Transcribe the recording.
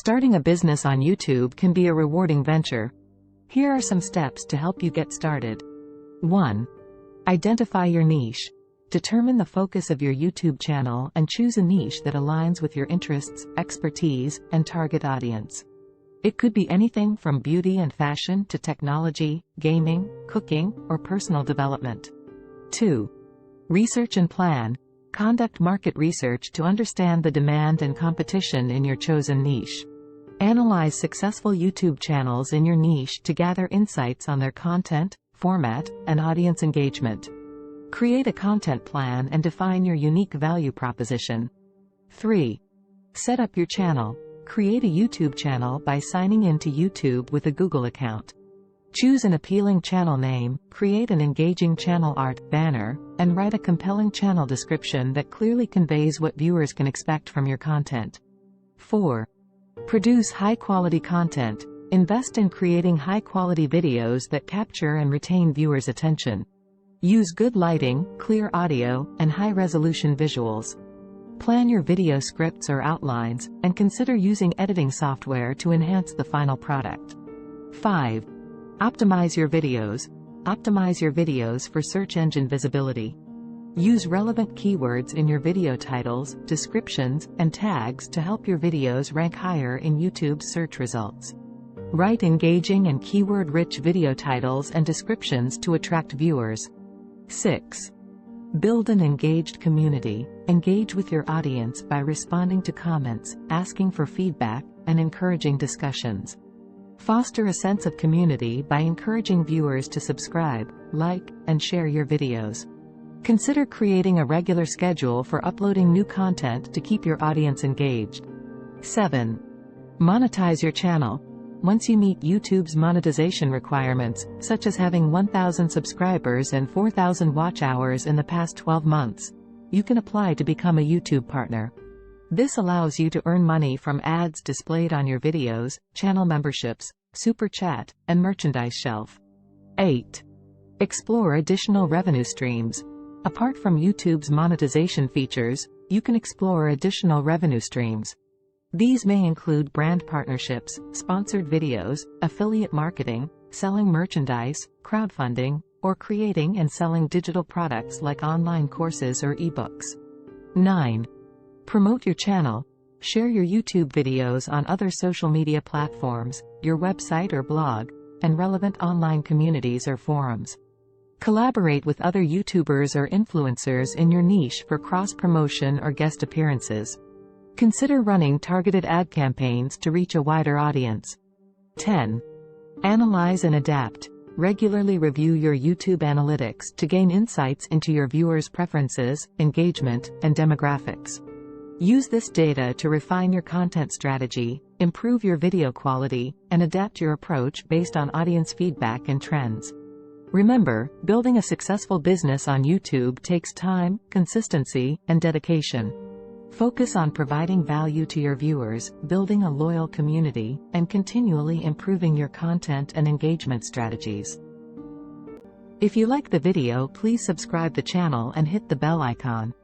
Starting a business on YouTube can be a rewarding venture. Here are some steps to help you get started. 1. Identify your niche. Determine the focus of your YouTube channel and choose a niche that aligns with your interests, expertise, and target audience. It could be anything from beauty and fashion to technology, gaming, cooking, or personal development. 2. Research and plan. Conduct market research to understand the demand and competition in your chosen niche. Analyze successful YouTube channels in your niche to gather insights on their content, format, and audience engagement. Create a content plan and define your unique value proposition. 3. Set up your channel. Create a YouTube channel by signing in to YouTube with a Google account. Choose an appealing channel name, create an engaging channel art, banner, and write a compelling channel description that clearly conveys what viewers can expect from your content. 4. Produce high-quality content. Invest in creating high-quality videos that capture and retain viewers' attention. Use good lighting, clear audio, and high-resolution visuals. Plan your video scripts or outlines, and consider using editing software to enhance the final product. 5. Optimize your videos. Optimize your videos for search engine visibility. Use relevant keywords in your video titles, descriptions, and tags to help your videos rank higher in YouTube's search results. Write engaging and keyword-rich video titles and descriptions to attract viewers. 6. Build an engaged community. Engage with your audience by responding to comments, asking for feedback, and encouraging discussions. Foster a sense of community by encouraging viewers to subscribe, like, and share your videos. Consider creating a regular schedule for uploading new content to keep your audience engaged. 7. Monetize your channel. Once you meet YouTube's monetization requirements, such as having 1,000 subscribers and 4,000 watch hours in the past 12 months, you can apply to become a YouTube partner. This allows you to earn money from ads displayed on your videos, channel memberships, super chat, and merchandise shelf. 8. Explore additional revenue streams. Apart from YouTube's monetization features, you can explore additional revenue streams. These may include brand partnerships, sponsored videos, affiliate marketing, selling merchandise, crowdfunding, or creating and selling digital products like online courses or ebooks. 9. Promote your channel. Share your YouTube videos on other social media platforms, your website or blog, and relevant online communities or forums. Collaborate with other YouTubers or influencers in your niche for cross-promotion or guest appearances. Consider running targeted ad campaigns to reach a wider audience. 10. Analyze and adapt. Regularly review your YouTube analytics to gain insights into your viewers' preferences, engagement, and demographics. Use this data to refine your content strategy, improve your video quality, and adapt your approach based on audience feedback and trends. Remember, building a successful business on YouTube takes time, consistency, and dedication. Focus on providing value to your viewers, building a loyal community, and continually improving your content and engagement strategies. If you like the video, please subscribe the channel and hit the bell icon.